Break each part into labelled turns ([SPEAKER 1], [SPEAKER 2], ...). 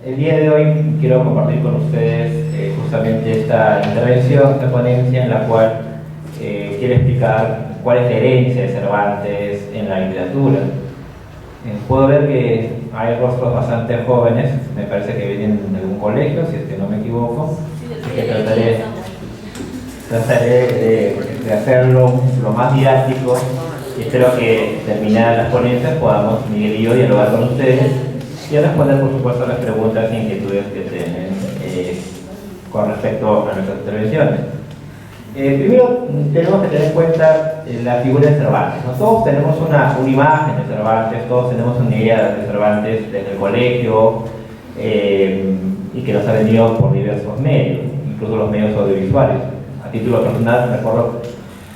[SPEAKER 1] El día de hoy quiero compartir con ustedes justamente esta intervención, esta ponencia en la cual quiero explicar cuál es la herencia de Cervantes en la literatura. Puedo ver que hay rostros bastante jóvenes, me parece que vienen de algún colegio, si es que no me equivoco. Así que trataré de hacerlo lo más didáctico y espero que terminadas las ponencias podamos, Miguel y yo, dialogar con ustedes y responder, por supuesto, a las preguntas e inquietudes que tienen con respecto a nuestras intervenciones. Primero, tenemos que tener en cuenta la figura de Cervantes, ¿no? Todos tenemos una imagen de Cervantes, todos tenemos una idea de Cervantes desde el colegio y que nos ha venido por diversos medios, incluso los medios audiovisuales. A título personal, recuerdo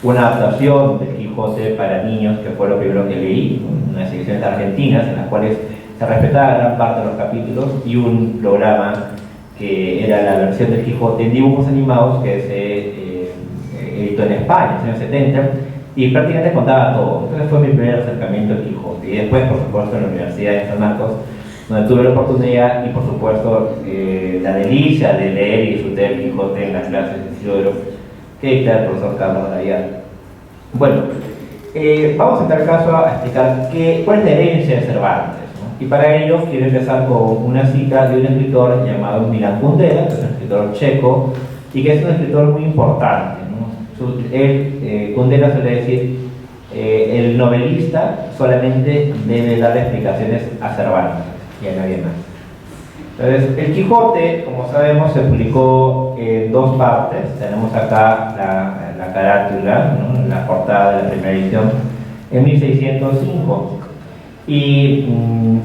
[SPEAKER 1] una adaptación del Quijote para niños, que fue lo primero que leí, unas ediciones argentinas en las cuales se respetaba gran parte de los capítulos, y un programa que era la versión del Quijote en dibujos animados que se editó en España en los años 70 y prácticamente contaba todo. Entonces fue mi primer acercamiento al Quijote, y después, por supuesto, en la Universidad de San Marcos, donde tuve la oportunidad y, por supuesto, la delicia de leer y disfrutar del Quijote en las clases de Isidoro que dicta el profesor Carlos Arayal. Bueno, vamos en tal caso a explicar cuál es la herencia de Cervantes, ¿no? Y para ello quiero empezar con una cita de un escritor llamado Milan Kundera, que es un escritor checo y que es un escritor muy importante, ¿no? Kundera suele decir el novelista solamente debe dar explicaciones a Cervantes y a nadie más. Entonces, el Quijote, como sabemos, se publicó en dos partes. Tenemos acá la carátula, ¿no? La portada de la primera edición, en 1605. Y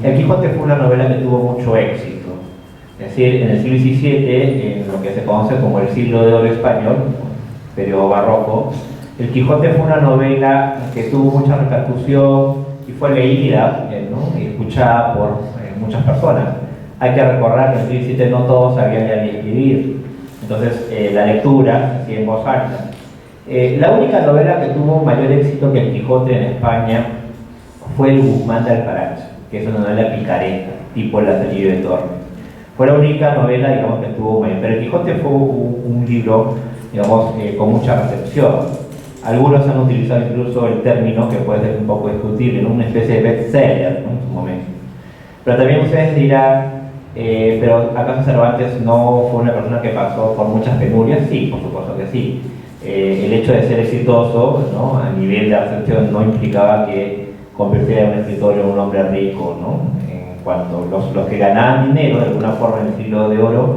[SPEAKER 1] el Quijote fue una novela que tuvo mucho éxito. Es decir, en el siglo XVII, en lo que se conoce como el siglo de oro español, periodo barroco, el Quijote fue una novela que tuvo mucha repercusión y fue leída, ¿no? Y escuchada por muchas personas. Hay que recordar que en el siglo XVII no todos sabían leer y escribir, entonces la lectura se hacía en voz alta. La única novela que tuvo mayor éxito que el Quijote en España fue El Guzmán de Alfarache, que es una novela picaresca, tipo El Lazarillo de Tormes. Fue la única novela, digamos, que tuvo mayor, pero el Quijote fue un libro, digamos, con mucha recepción. Algunos han utilizado incluso el término, que puede ser un poco discutible, ¿no? Una especie de bestseller, ¿no? En su momento. Pero también ustedes dirán, pero ¿acaso Cervantes no fue una persona que pasó por muchas penurias? Sí, por supuesto que sí. El hecho de ser exitoso, ¿no? A nivel de recepción no implicaba que convirtiera a un escritor en un hombre rico, ¿no? En cuanto los que ganaban dinero de alguna forma en el siglo de oro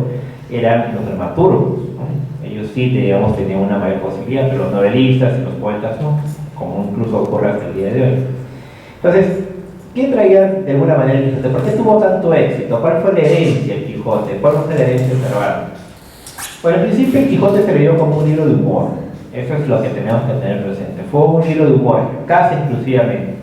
[SPEAKER 1] eran los dramaturgos, ¿no? Ellos sí, digamos, tenían una mayor posibilidad, pero los novelistas y los poetas no, como incluso ocurre hasta el día de hoy. Entonces, ¿qué traía de alguna manera el Quijote? ¿Por qué tuvo tanto éxito? ¿Cuál fue la herencia del Quijote? ¿Cuál fue la herencia de Cervantes? Bueno, al principio el Quijote se leyó como un libro de humor. Eso es lo que tenemos que tener presente. Fue un libro de humor, casi exclusivamente.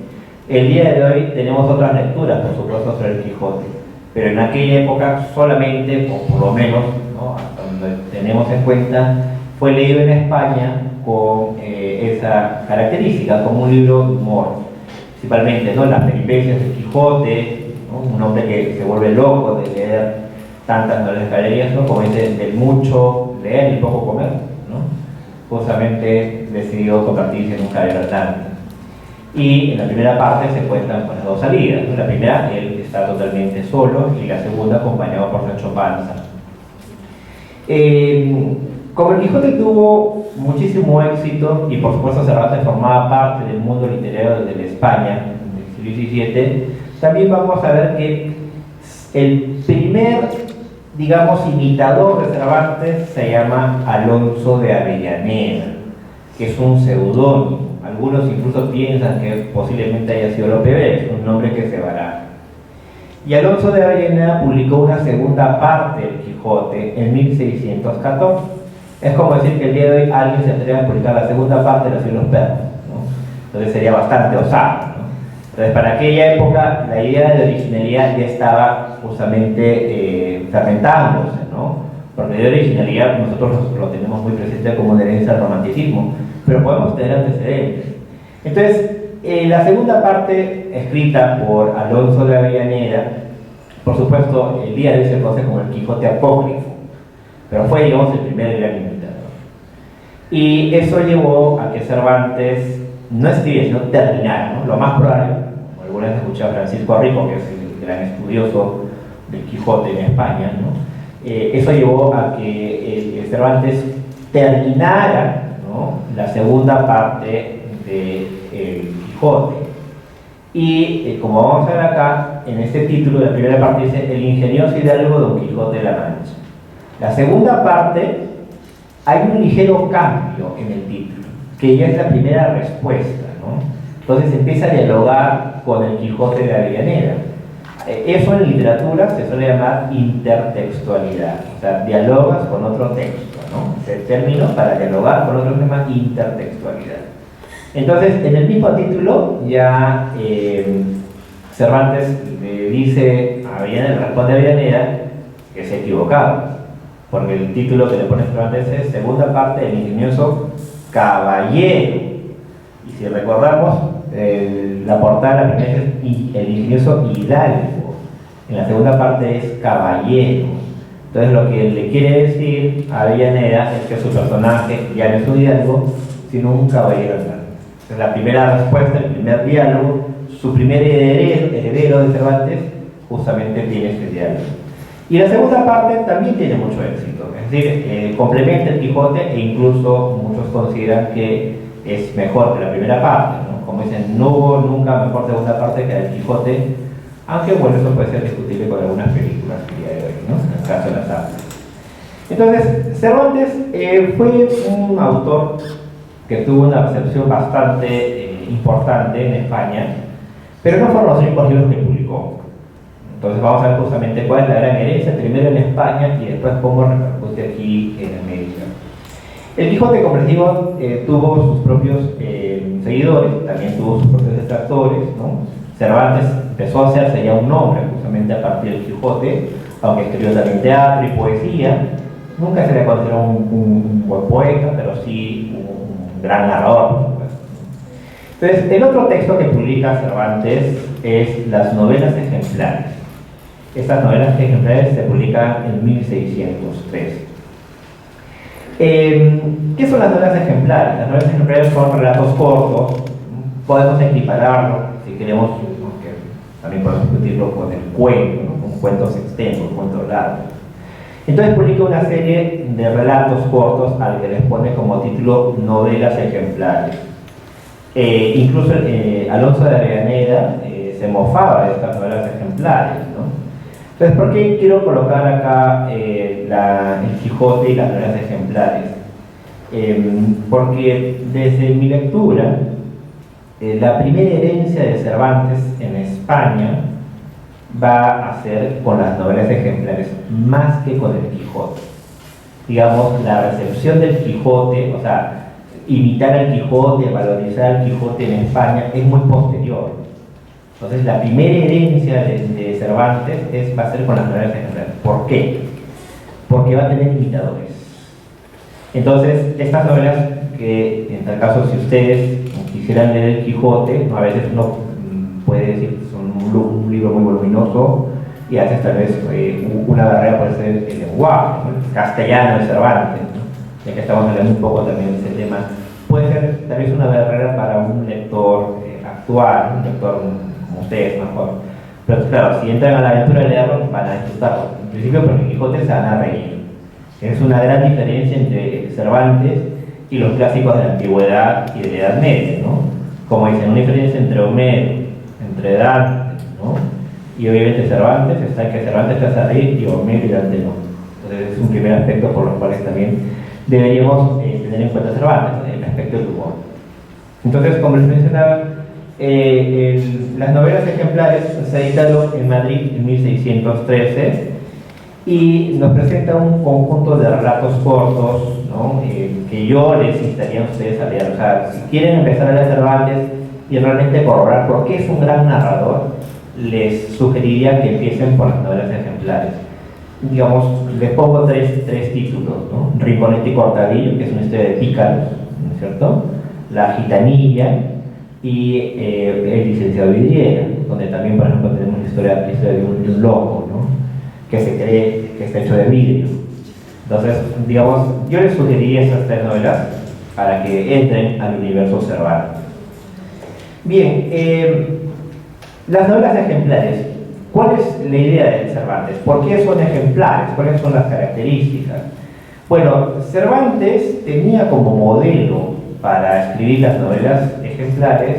[SPEAKER 1] El día de hoy tenemos otras lecturas, por supuesto, sobre el Quijote. Pero en aquella época solamente, o por lo menos, ¿no? Hasta donde tenemos en cuenta, fue leído en España con esa característica, como un libro de humor. Principalmente, ¿no? Las peripecias del Quijote, ¿no? Un hombre que se vuelve loco de leer tantas novelas de galerías, ¿no? Como dice, del mucho leer y poco comer, ¿no? Justamente decidió convertirse en un cavernario. Y en la primera parte se cuentan con las dos salidas, ¿no? La primera, él está totalmente solo, y la segunda acompañado por Sancho Panza. Como el Quijote tuvo muchísimo éxito y por supuesto Cervantes formaba parte del mundo literario de España del siglo XVII, también vamos a ver que el primer, digamos, imitador de Cervantes se llama Alonso de Avellaneda, que es un seudónimo. Algunos incluso piensan que posiblemente haya sido Lope Vélez, un nombre que se baraja. Y Alonso de Avellaneda publicó una segunda parte del Quijote en 1614. Es como decir que el día de hoy alguien se atreve a publicar la segunda parte de Los Cien Perros, ¿no? Entonces sería bastante osado, ¿no? Entonces, para aquella época la idea de originalidad ya estaba justamente fermentándose, ¿no? Porque de originalidad nosotros lo tenemos muy presente como una herencia del romanticismo, pero podemos tener antecedentes. Entonces, la segunda parte, escrita por Alonso de Avellaneda, Por supuesto, el día de hoy se conoce como el Quijote apócrifo, pero fue, digamos, el primer gran imitador. Y eso llevó a que Cervantes no escribiera, sino terminara, ¿no? Lo más probable, como alguna vez escuché a Francisco Rico, que es el gran estudioso del Quijote en España, ¿no? Eso llevó a que Cervantes terminara, ¿no?, la segunda parte del Quijote. Y como vamos a ver acá, en este título, la primera parte dice el ingenioso hidalgo Don Quijote de la Mancha. La segunda parte, hay un ligero cambio en el título, que ya es la primera respuesta, ¿no? Entonces empieza a dialogar con el Quijote de Avellaneda. Eso en literatura se suele llamar intertextualidad, o sea, dialogas con otro texto, ¿no? Ese término para dialogar con otro se llama intertextualidad. Entonces, en el mismo título ya Cervantes le dice a Avellaneda, responde a Avellaneda que se ha equivocado, porque el título que le pone Cervantes es segunda parte del ingenioso caballero. Y si recordamos, la portada, la primera es el ingenioso hidalgo, en la segunda parte es caballero. Entonces lo que le quiere decir a Avellaneda es que su personaje ya no es un hidalgo, sino un caballero andante. Entonces la primera respuesta, el primer diálogo, su primer heredero de Cervantes justamente tiene este diálogo. Y la segunda parte también tiene mucho éxito, es decir, complementa el Quijote e incluso muchos consideran que es mejor que la primera parte, ¿no? Como dicen, no hubo nunca mejor segunda parte que la del Quijote, aunque bueno, eso puede ser discutible con algunas películas que día de hoy, ¿no? En el caso de las artes. Entonces, Cervantes fue un autor que tuvo una recepción bastante importante en España, pero no fueron los únicos libros que publicó. Entonces vamos a ver justamente cuál es la gran herencia, primero en España y después cómo repercute aquí en América. El Quijote, como les digo, tuvo sus propios seguidores, también tuvo sus propios detractores, ¿no? Cervantes empezó a hacerse ya un nombre justamente a partir del Quijote, aunque escribió también teatro y poesía. Nunca se le consideró un buen poeta, pero sí un gran narrador, por supuesto. Entonces, el otro texto que publica Cervantes es las novelas ejemplares. Estas novelas ejemplares se publican en 1603. ¿Qué son las novelas ejemplares? Las novelas ejemplares son relatos cortos, podemos equipararlo, si queremos, aunque también podemos discutirlo con el cuento, ¿no? Con cuentos extensos, cuentos largos. Entonces publica una serie de relatos cortos al que les pone como título novelas ejemplares. Incluso Alonso de Avellaneda se mofaba de estas novelas ejemplares, ¿no? Entonces, ¿por qué quiero colocar acá el Quijote y las novelas ejemplares? Porque desde mi lectura, la primera herencia de Cervantes en España va a ser con las novelas ejemplares, más que con el Quijote. Digamos, la recepción del Quijote, o sea, imitar al Quijote, valorizar al Quijote en España es muy posterior. Entonces, la primera herencia de Cervantes va a ser con las novelas ejemplares. ¿Por qué? Porque va a tener imitadores. Entonces, estas novelas que, en tal caso, si ustedes quisieran leer el Quijote, ¿no? A veces uno puede decir que son un libro muy voluminoso y a veces tal vez una barrera puede ser el lenguaje, ¿no? El castellano de Cervantes, ¿no? Ya que estamos hablando un poco también de ese tema, puede ser tal vez una barrera para un lector actual, un lector como ustedes mejor. Pero claro, si entran a la aventura de leerlo, van a disfrutarlo. En principio, porque el Quijote se van a reír. Es una gran diferencia entre Cervantes y los clásicos de la antigüedad y de la Edad Media, ¿no? Como dicen, una diferencia entre Homero, entre Dante, ¿no? Y obviamente Cervantes, está en que Cervantes te hace reír y Homero y Dante no. Entonces es un primer aspecto por los cuales también deberíamos tener en cuenta Cervantes, el aspecto del humor. Entonces, como les mencionaba, las novelas ejemplares se editaron en Madrid en 1613 y nos presenta un conjunto de relatos cortos, ¿no? Que yo les instaría a ustedes a leer. O sea, si quieren empezar a leer Cervantes y realmente corroborar por qué es un gran narrador, les sugeriría que empiecen por las novelas ejemplares. Digamos, les pongo tres títulos, ¿no? Rinconete y Cortadillo, que es una historia de pícaros, ¿no es cierto? La Gitanilla y El licenciado Vidriera, donde también, por ejemplo, tenemos la historia de un loco, ¿no? que se cree que está hecho de vidrio. Entonces, digamos, yo les sugeriría esas 3 novelas para que entren al universo Cervantes. Bien, las novelas ejemplares. ¿Cuál es la idea de Cervantes? ¿Por qué son ejemplares? ¿Cuáles son las características? Bueno, Cervantes tenía como modelo para escribir las novelas ejemplares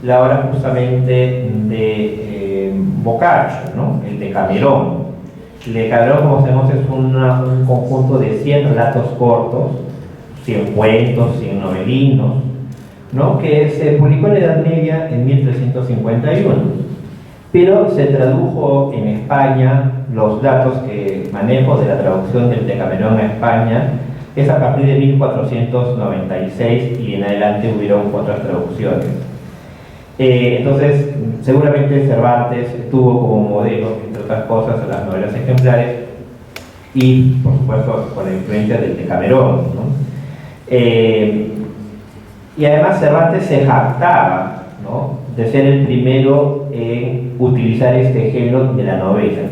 [SPEAKER 1] la obra justamente de Boccaccio, ¿no? El Decamerón. El Decamerón, como sabemos, es un conjunto de 100 relatos cortos, 100 cuentos, 100 novelinos, ¿no? Que se publicó en la Edad Media en 1351. Pero se tradujo en España, los datos que manejo de la traducción del Decamerón a España es a partir de 1496 y en adelante hubieron otras traducciones. Entonces, seguramente Cervantes tuvo como modelo, entre otras cosas, a las novelas ejemplares y, por supuesto, con la influencia del Decamerón, ¿no? Y además Cervantes se jactaba, ¿no?, de ser el primero en utilizar este género de la novela.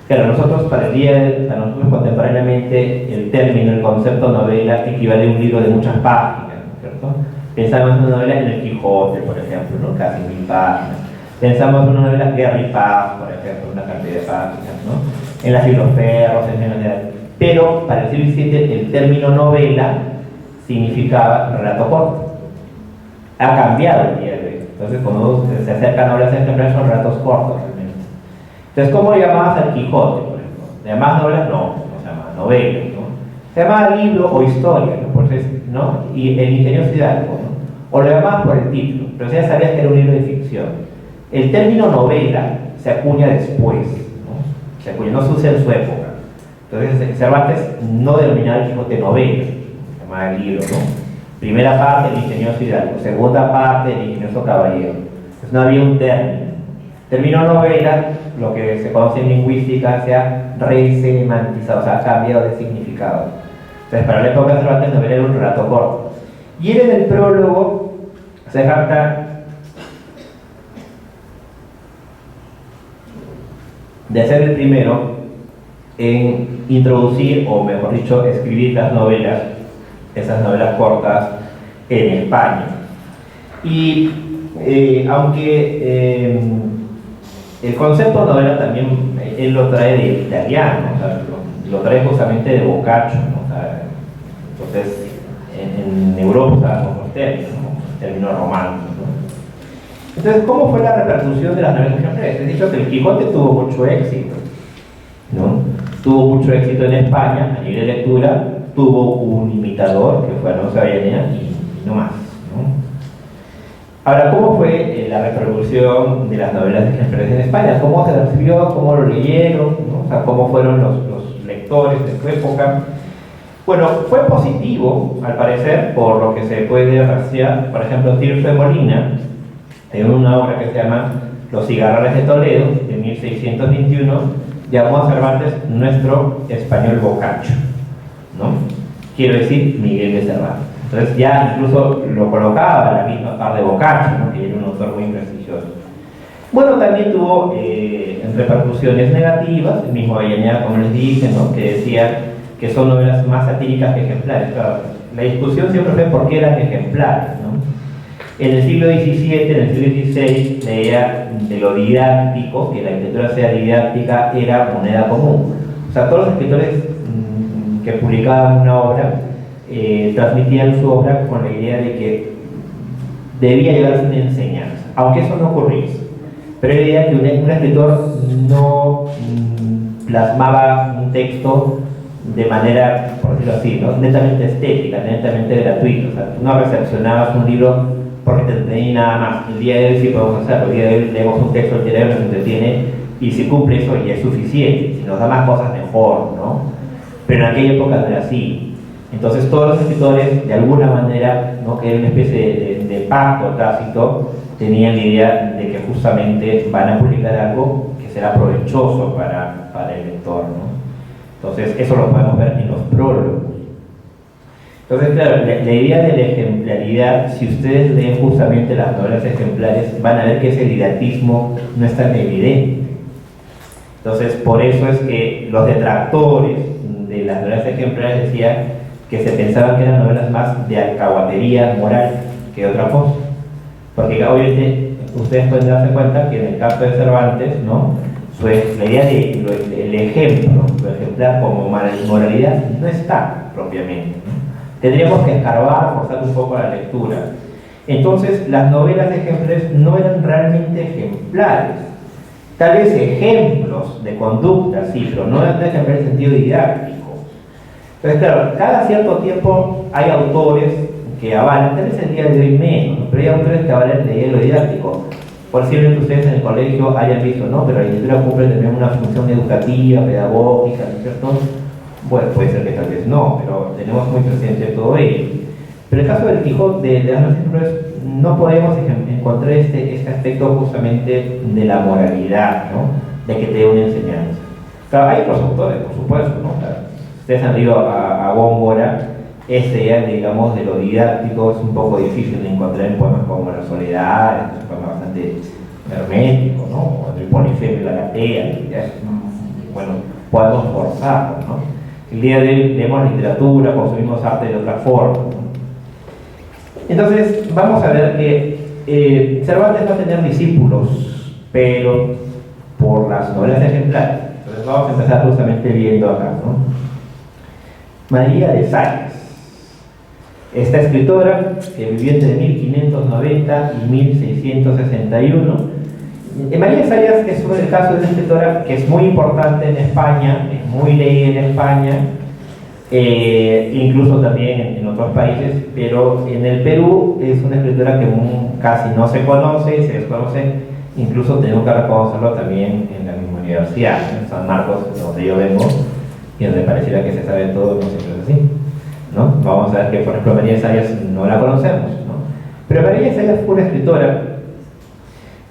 [SPEAKER 1] Claro, nosotros para nosotros contemporáneamente el término, el concepto novela equivale a un libro de muchas páginas, ¿no es cierto? Pensamos en una novela en el Quijote, por ejemplo, ¿no? Casi 1000 páginas. Pensamos en una novela Guerra y Paz, por ejemplo, una cantidad de páginas, ¿no? En las Filoferros, en general. Pero para el siglo XVII el término novela significaba relato corto. Ha cambiado el día de hoy. Entonces, cuando se acercan a obras ejemplares, son relatos cortos realmente. Entonces, ¿cómo llamabas al Quijote, por ejemplo? ¿Le llamabas novelas? No se llamaba novela, ¿no? Se llamaba libro o historia, ¿no? ¿no? Y el ingenioso Hidalgo, ¿no? O lo llamabas por el título, pero ya sabías que era un libro de ficción. El término novela se acuña después, ¿no? Se acuña, no se usa en su época. Entonces, Cervantes no denominaba el Quijote novela, se llamaba el libro, ¿no? Primera parte, el ingenioso Hidalgo. Segunda parte, el ingenioso caballero. Entonces no había un término. Término novela, lo que se conoce en lingüística, se ha resemantizado, o sea, ha cambiado de significado. Entonces, para la época de Cervantes, novela era un relato corto. Y él en el prólogo se jacta de ser el primero en introducir, o mejor dicho, escribir las novelas, esas novelas cortas en España. Y aunque el concepto de novela también él lo trae del italiano, o sea, lo trae justamente de Boccaccio, ¿no? O sea, entonces en Europa usaban otros términos, ¿no? Términos romanos, ¿no? Entonces, ¿cómo fue la repercusión de las novelas ejemplares? He dicho que el Quijote tuvo mucho éxito, ¿no? Tuvo mucho éxito en España a nivel de lectura. Tuvo un imitador, que fue Alonso Avellaneda, y no más, ¿no? Ahora, ¿cómo fue la repercusión de las novelas ejemplares en España? ¿Cómo se recibió? ¿Cómo lo leyeron? ¿No? O sea, ¿cómo fueron los lectores de su época? Bueno, fue positivo, al parecer, por lo que se puede rastrear. Por ejemplo, Tirso de Molina, en una obra que se llama Los Cigarrales de Toledo, de 1621, llamó a Cervantes nuestro español Boccaccio, ¿no? Quiero decir, Miguel de Cervantes. Entonces ya incluso lo colocaba a la misma par de Boccaccio, ¿no? Que era un autor muy prestigioso. Bueno, también tuvo repercusiones negativas, el mismo Avellaneda, como les dije, ¿no? Que decía que son novelas más satíricas que ejemplares. Claro, la discusión siempre fue por qué eran ejemplares, ¿no? En el siglo XVII, en el siglo XVI, la idea de lo didáctico, que la escritura sea didáctica, era moneda común. O sea, todos los escritores que publicaban una obra transmitían su obra con la idea de que debía llevarse una enseñanza, aunque eso no ocurriese. Pero la idea que un escritor no plasmaba un texto de manera, por decirlo así, ¿no? Netamente estética, netamente gratuita. O sea, tú no recepcionabas un libro porque te entretenía nada más. El día de hoy sí podemos hacerlo. El día de hoy leemos un texto literario que nos entretiene y si cumple eso ya es suficiente. Si nos da más cosas, mejor, ¿no? Pero en aquella época no era así. Entonces todos los escritores, de alguna manera, ¿no?, que era una especie de pacto tácito, tenían la idea de que justamente van a publicar algo que será provechoso para el lector, ¿no? Entonces eso lo podemos ver en los prólogos. Entonces, claro, la idea de la ejemplaridad, si ustedes leen justamente las novelas ejemplares, van a ver que ese didactismo no es tan evidente. Entonces, por eso es que los detractores de las novelas ejemplares decían que se pensaban que eran novelas más de alcahuatería moral que otra cosa. Porque obviamente ustedes pueden darse cuenta que en el caso de Cervantes, ¿no? La idea del ejemplo, lo ejemplar como moralidad, no está propiamente, ¿no? Tendríamos que escarbar, forzar un poco la lectura. Entonces, las novelas ejemplares no eran realmente ejemplares. Tal vez ejemplos de conducta, sí, pero no eran ejemplares en sentido didáctico. Entonces, claro, cada cierto tiempo hay autores que avalan, tal vez el día de hoy menos, ¿no? Pero hay autores que avalan la idea de lo didáctico. Posiblemente ustedes en el colegio hayan visto, ¿no? Pero la literatura cumple también una función educativa, pedagógica, ¿no es cierto? Bueno, puede ser que tal vez no, pero tenemos muy presente todo ello. Pero en el caso del Quijote, de las novelas ejemplares, no podemos encontrar este aspecto justamente de la moralidad, ¿no? De que te dé una enseñanza. Claro, hay otros autores, por supuesto, ¿no? Claro, ustedes han ido a Góngora, idea, digamos, de lo didáctico es un poco difícil de encontrar en poemas como La Soledad, es un poema bastante hermético, ¿no? O el Polifemo y la Galatea, bueno, podemos forzarlo, ¿no? El día de hoy leemos literatura, consumimos arte de otra forma, ¿no? Entonces, vamos a ver que Cervantes va a tener discípulos, pero por las novelas ejemplares. Entonces, vamos a empezar justamente viendo acá, ¿no? María de Sayas. Esta escritora, que vivió entre 1590 y 1661. María de Sayas es el caso de una escritora que es muy importante en España, es muy leída en España, incluso también en otros países, pero en el Perú es una escritora que casi no se conoce, se desconoce, incluso tenemos que reconocerlo también en la misma universidad, en San Marcos, donde yo vengo, y donde pareciera que se sabe todo, no siempre es así, ¿no? Vamos a ver que, por ejemplo, María de Sayas no la conocemos, ¿no? Pero María de Sayas fue una escritora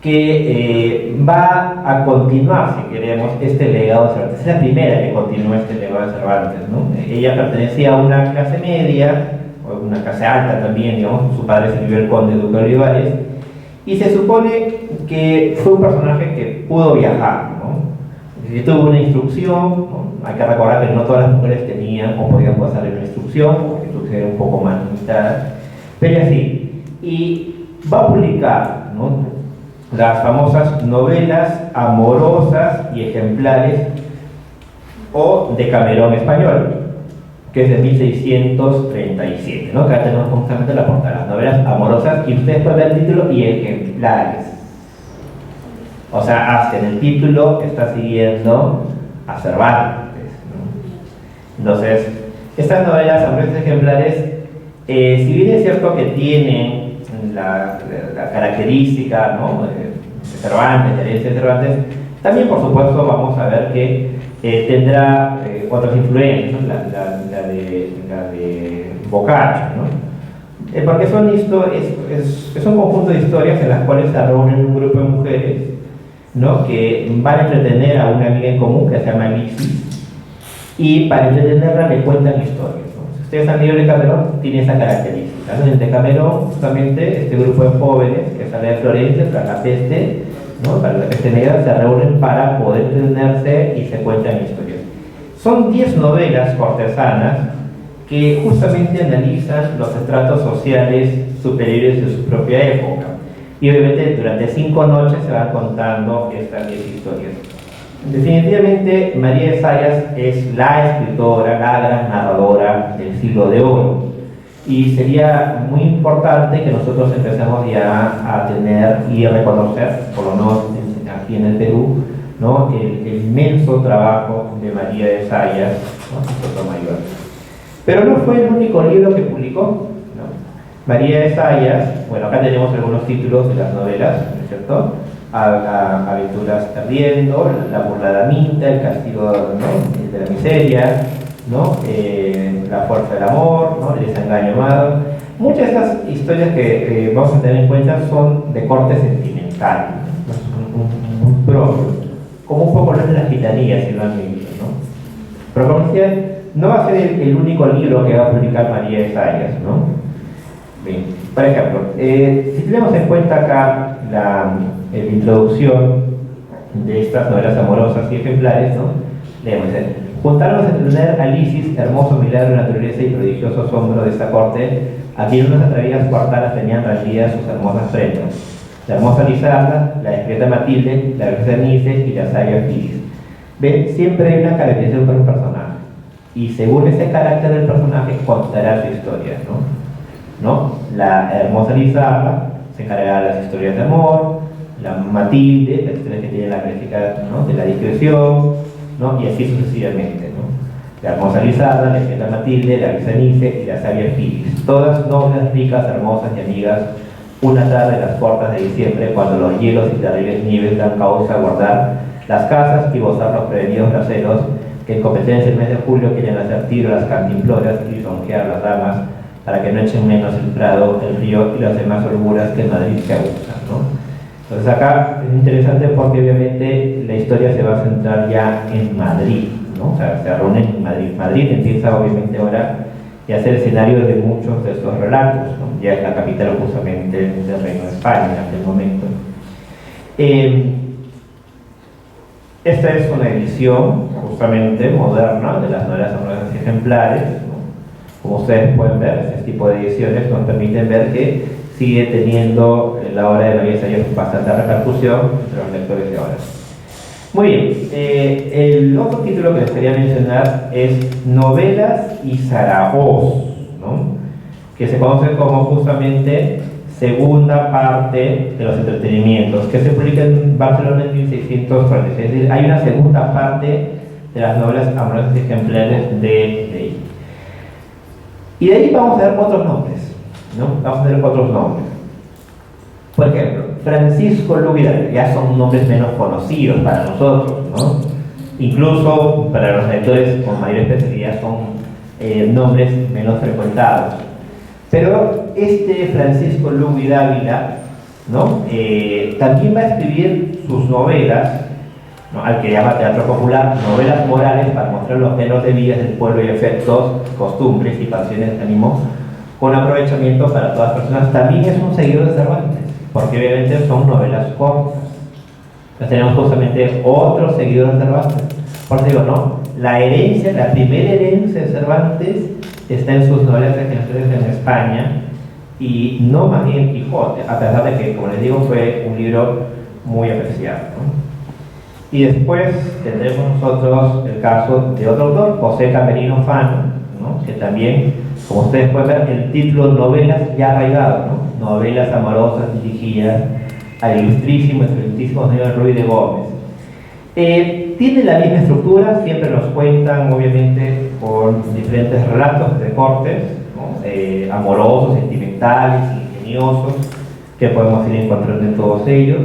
[SPEAKER 1] que va a continuar, si queremos, este legado de Cervantes. Es la primera que continúa este legado de Cervantes, ¿no? Ella pertenecía a una clase media, o una clase alta también, digamos. Su padre se vivió el conde Duque de Olivares, y se supone que fue un personaje que pudo viajar, ¿no? Que tuvo una instrucción, ¿no? Hay que recordar que no todas las mujeres tenían o podían pasar en una instrucción, porque la instrucción era un poco más limitada, pero así. Y va a publicar, ¿no?, las famosas novelas amorosas y ejemplares o Decamerón español, que es de 1637, ¿no? Acá tenemos constantemente la portada, las novelas amorosas, y ustedes pueden ver el título y ejemplares. O sea, hasta en el título está siguiendo a Cervantes, ¿no? Entonces, estas novelas amorosas y ejemplares, si bien es cierto que tienen la característica, ¿no?, de Cervantes, de herencia de Cervantes, también por supuesto vamos a ver que tendrá otras influencias, ¿no? la de Boccaccio, ¿no? Porque es un conjunto de historias en las cuales se reúnen un grupo de mujeres, ¿no?, que van a entretener a una amiga en común que se llama Lisis, y para entretenerla le cuentan historias, ¿no? Si ustedes han leído Decamerón, tiene esa característica, ¿no? En Decamerón, justamente, este grupo de jóvenes que sale de Florencia tras la peste, ¿no?, para la peste negra, se reúnen para poder entretenerse y se cuentan historias. Son 10 novelas cortesanas que justamente analizan los estratos sociales superiores de su propia época. Y obviamente durante 5 noches se van contando estas 10 historias. Definitivamente María de Sayas es la escritora, la gran narradora del siglo de oro. Y sería muy importante que nosotros empecemos ya a tener y a reconocer, por lo menos aquí en el Perú, ¿no?, el inmenso trabajo de María de Sayas, ¿no?, Sotomayor. Pero no fue el único libro que publicó, ¿no? María de Sayas, bueno, acá tenemos algunos títulos de las novelas, ¿no es cierto? Aventuras Perdiendo, La burlada Minta, El castigo, ¿no?, de la miseria, ¿no?, La fuerza del amor, ¿no?, El desengaño amado. Muchas de estas historias que vamos a tener en cuenta son de corte sentimental, ¿no?, muy propio, como un poco lo es la gitanía, si lo han leído, ¿no? Pero como decía, no va a ser el único libro que va a publicar María de Sayas, ¿no? Bien, por ejemplo, si tenemos en cuenta acá la introducción, de estas novelas amorosas y ejemplares, ¿no? Leemos, juntaron a entretener a Lisis, hermoso milagro de naturaleza y prodigioso asombro de esta corte, a quien unas atrevidas cuartalas tenían rendidas sus hermosas prendas. La hermosa Lizarda, la discreta Matilde, la hermosa Nice y la sabia Filis. ¿Ven? Siempre hay una caracterización para un personaje. Y según ese carácter del personaje, contará su historia, ¿no? La hermosa Lizarda se encargará de las historias de amor, la Matilde, las historias que tiene la crítica, ¿no?, de la discreción, ¿no?, y así sucesivamente, ¿no? La hermosa Lizarda, la discreta Matilde, la hermosa Nice y la sabia Filis. Todas nobles, ricas, hermosas y amigas, una tarde en las puertas de diciembre, cuando los hielos y terribles nieves dan causa a guardar las casas y gozar los prevenidos braceros que en competencia el mes de julio quieren hacer tiro a las cantimploras y lisonjear a las damas para que no echen menos el prado, el río y las demás holguras que en Madrid se abusan, ¿no? Entonces acá es interesante porque obviamente la historia se va a centrar ya en Madrid, ¿no? O sea, se reúnen en Madrid. Madrid empieza obviamente ahora a ser escenario de muchos de estos relatos, ¿no? Ya es la capital justamente del Reino de España en aquel momento. Esta es una edición justamente moderna de las novelas amorosas ejemplares, ¿no? Como ustedes pueden ver, este tipo de ediciones nos permiten ver que sigue teniendo la obra de María Sayas bastante repercusión entre los lectores de ahora. Muy bien, el otro título que les quería mencionar es Novelas y Zaragoza, ¿no?, que se conoce como justamente segunda parte de los entretenimientos, que se publica en Barcelona en 1646. Es decir, hay una segunda parte de las novelas amorosas ejemplares de ahí. Y de ahí vamos a ver otros nombres, ¿no? Vamos a ver otros nombres. Por ejemplo, Francisco Lubidal, ya son nombres menos conocidos para nosotros, ¿no? Incluso para los lectores con mayor especialidad son nombres menos frecuentados. Pero este Francisco Lugo Dávila, ¿no?, también va a escribir sus novelas, ¿no?, al que llama teatro popular, novelas morales para mostrar los géneros de vidas del pueblo y efectos, costumbres y pasiones de ánimo, con aprovechamiento para todas las personas. También es un seguidor de Cervantes, porque obviamente son novelas cortas. Entonces tenemos justamente otro seguidor de Cervantes. Por eso digo, ¿no?, la herencia, la primera herencia de Cervantes está en sus novelas ejemplares en España y no más bien Quijote, a pesar de que, como les digo, fue un libro muy apreciado, ¿no? Y después tendremos nosotros el caso de otro autor, José Camerino Fano, ¿no?, que también, como ustedes pueden ver, el título Novelas ya arraigado, ¿no?, novelas amorosas dirigidas al ilustrísimo, excelentísimo señor Ruy de Gómez. Tiene la misma estructura, siempre nos cuentan obviamente con diferentes relatos de cortes, ¿no?, amorosos, sentimentales, ingeniosos, que podemos ir encontrando en todos ellos.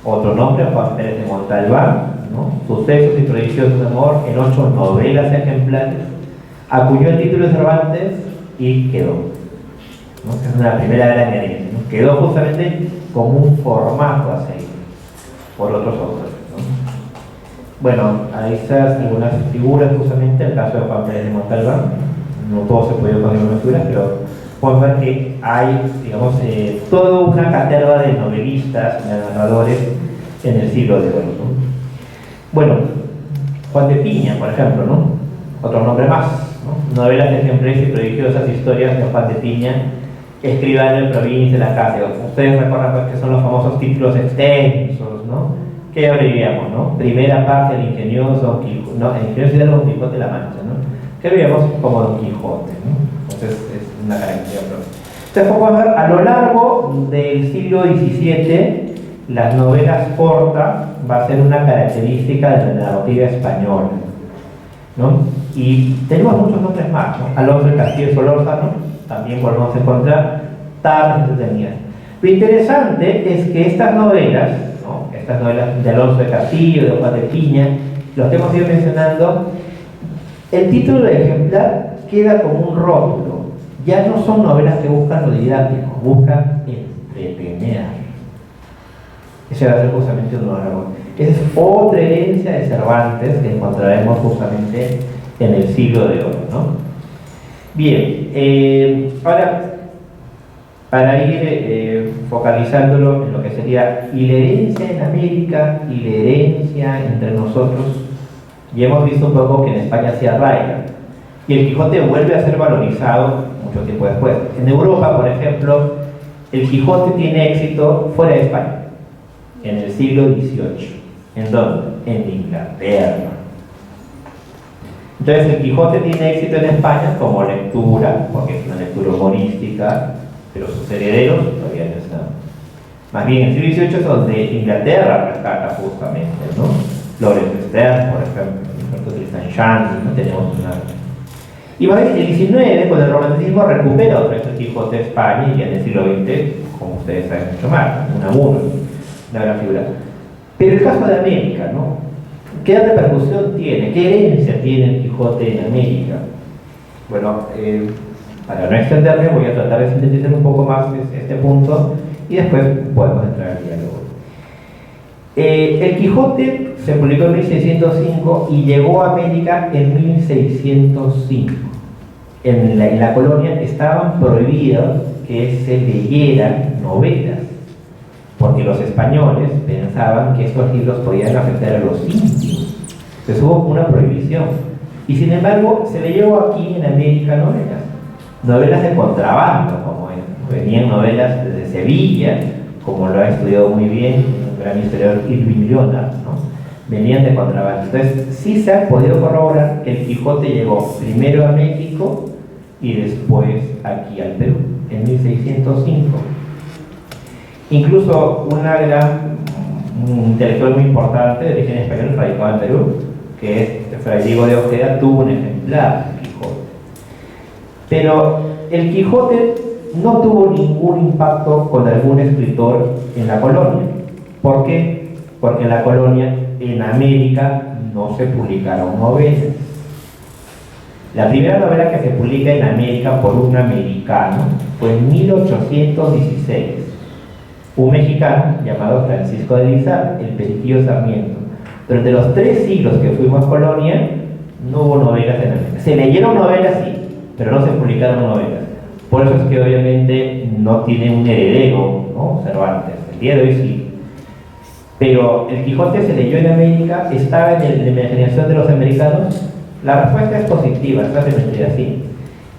[SPEAKER 1] Otro nombre, Juan Pérez de Montalbán, ¿no?, sucesos y prodigiosos de amor en 8 novelas ejemplares. Acuñó el título de Cervantes y quedó, ¿no?, es una primera gran herencia, ¿no?, quedó justamente como un formato a seguir por otros autores. Bueno, ahí están algunas figuras, justamente el caso de Juan Pérez de Montalbán. No todo se puede conseguir en figuras, pero pueden ver que hay, digamos, toda una caterva de novelistas, de narradores en el siglo de oro, ¿no? Bueno, Juan de Piña, por ejemplo, ¿no?, otro nombre más, ¿no?, novelas ejemplares y prodigiosas historias de Juan de Piña, escribano en provincia de la casa. Ustedes recuerdan, pues, que son los famosos títulos extensos, ¿no?, que abreviamos, ¿no? Primera parte del ingenioso Don Quijote, ¿no?, el ingenioso de Don Quijote de la Mancha, ¿no?, que abreviamos como Don Quijote, ¿no? Entonces es una característica propia. Entonces, como podemos ver, a lo largo del siglo XVII, las novelas cortas va a ser una característica de la narrativa española, ¿no? Y tenemos muchos nombres más, ¿no? Alonso de Castillo Solórzano, también podemos encontrar tardes entretenidas. Lo interesante es que estas novelas de Alonso de Castillo, de Juan de Piña, los que hemos ido mencionando, el título de ejemplar queda como un rótulo. Ya no son novelas que buscan lo didáctico, buscan entretener. Ese va a ser justamente uno de los. Esa es otra herencia de Cervantes que encontraremos justamente en el siglo de oro, ¿no? Bien, ahora, para ir focalizándolo en lo que sería y la herencia en América y la herencia entre nosotros, y hemos visto un poco que en España se arraiga y el Quijote vuelve a ser valorizado mucho tiempo después. En Europa, por ejemplo, el Quijote tiene éxito fuera de España en el siglo XVIII. ¿En dónde? En Inglaterra. Entonces el Quijote tiene éxito en España como lectura, porque es una lectura humorística, pero sus herederos todavía no están. Más bien, el siglo XVIII es donde Inglaterra rescata justamente, ¿no? Lawrence Sterne, por ejemplo, Tristan Shandy, no tenemos una... Y más bien, el XIX, con el romanticismo, recupera otra vez el Quijote de España, y en el siglo XX, como ustedes saben mucho más, Unamuno, una gran figura. Pero el caso de América, ¿no? ¿Qué repercusión tiene? ¿Qué herencia tiene el Quijote en América? Bueno, para no extenderme, voy a tratar de sintetizar un poco más este punto y después podemos entrar al diálogo. El Quijote se publicó en 1605 y llegó a América en 1605. En la colonia estaban prohibidos que se leyeran novelas, porque los españoles pensaban que estos libros podían afectar a los indios. Entonces hubo una prohibición. Y sin embargo, se leyó aquí en América novelas de contrabando, como venían novelas desde Sevilla, como lo ha estudiado muy bien el gran historiador Irving Leonard, ¿no? Venían de contrabando. Entonces, sí se ha podido corroborar que el Quijote llegó primero a México y después aquí al Perú, en 1605. Incluso un intelectual muy importante de origen español radicado en Perú, que es Fray Diego de Ojeda, tuvo un ejemplar del Quijote. Pero el Quijote no tuvo ningún impacto con algún escritor en la colonia. ¿Por qué? Porque en la colonia, en América, no se publicaron novelas. La primera novela que se publica en América por un americano fue en 1816. Un mexicano llamado Francisco de Lizar, el Periquillo Sarmiento. Durante los 3 siglos que fuimos colonia, no hubo novelas en América. Se leyeron novelas, sí, pero no se publicaron novelas. Por eso es que obviamente no tiene un heredero, ¿no? Cervantes. El día de hoy sí. Pero el Quijote se leyó en América, estaba en la imaginación de los americanos. La respuesta es positiva, es simplemente así.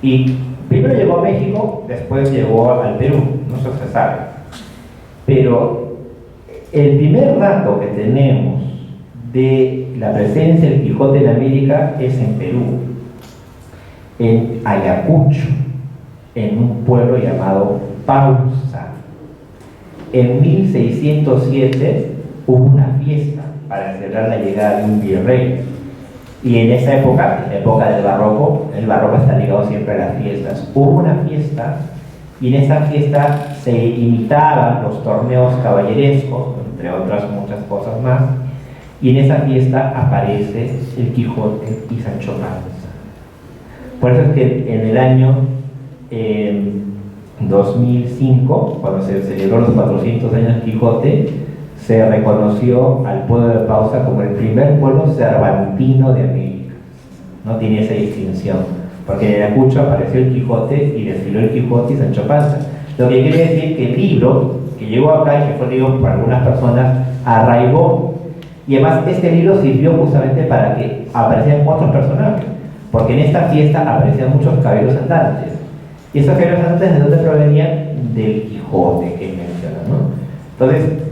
[SPEAKER 1] Y primero llegó a México, después llegó al Perú, no se sabe. Pero el primer dato que tenemos de la presencia del Quijote en América es en Perú, en Ayacucho, en un pueblo llamado Pausa. En 1607 hubo una fiesta para celebrar la llegada de un virrey. Y en esa época, en la época del barroco, el barroco está ligado siempre a las fiestas. Hubo una fiesta y en esa fiesta se imitaban los torneos caballerescos, entre otras muchas cosas más. Y en esa fiesta aparece el Quijote y Sancho Panza. Por eso es que en el año 2005, cuando se celebró los 400 años del Quijote, se reconoció al pueblo de Pausa como el primer pueblo cervantino de América. No tiene esa distinción, porque en Ayacucho apareció el Quijote y desfiló el Quijote y Sancho Panza. Lo que quiere decir que el libro que llegó acá y que fue leído por algunas personas arraigó, y además este libro sirvió justamente para que aparecieran otros personajes, porque en esta fiesta aparecían muchos caballeros andantes. Y esos caballeros andantes, ¿de dónde provenían? Del Quijote que menciona, ¿no? Entonces,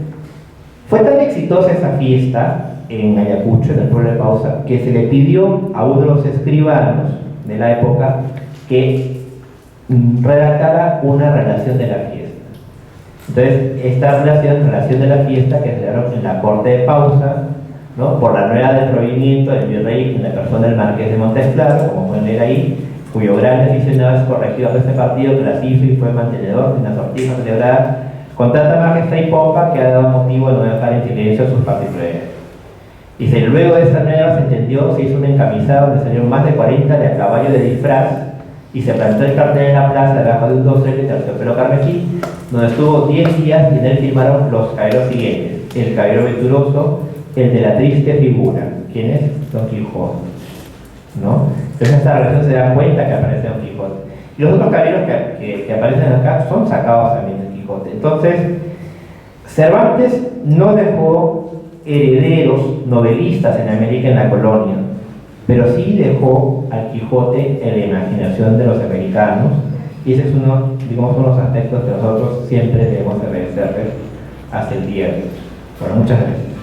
[SPEAKER 1] fue tan exitosa esa fiesta en Ayacucho, en el pueblo de Pausa, que se le pidió a uno de los escribanos de la época que redactara una relación de la fiesta. Entonces, esta relación de la fiesta que se dieron en la corte de Pausa, ¿no? Por la nueva del provimiento del virrey en la persona del marqués de Montesclaro, como pueden leer ahí, cuyo gran aficionado es corregidor de este partido que las hizo y fue mantenedor de una sortija celebrada con tanta majestad y pompa que ha dado motivo a no dejar en silencio sus particularidades. Dice, luego de esta nueva se entendió, se hizo un encamisado donde salieron más de 40 de a caballo de disfraz y se plantó el cartel en la plaza debajo de un dosel de terciopelo carmesí, donde estuvo 10 días y en él firmaron los caballeros siguientes: el caballero venturoso, el de la triste figura. ¿Quién es? Don Quijote, ¿no? Entonces esta relación se da cuenta que aparece Don Quijote. Y los otros caballeros que aparecen acá son sacados también del Quijote. Entonces, Cervantes no dejó herederos novelistas en América en la colonia, pero sí dejó al Quijote en la imaginación de los americanos, y ese es uno de los aspectos que nosotros siempre debemos agradecerles hasta el día de hoy. Bueno, muchas gracias.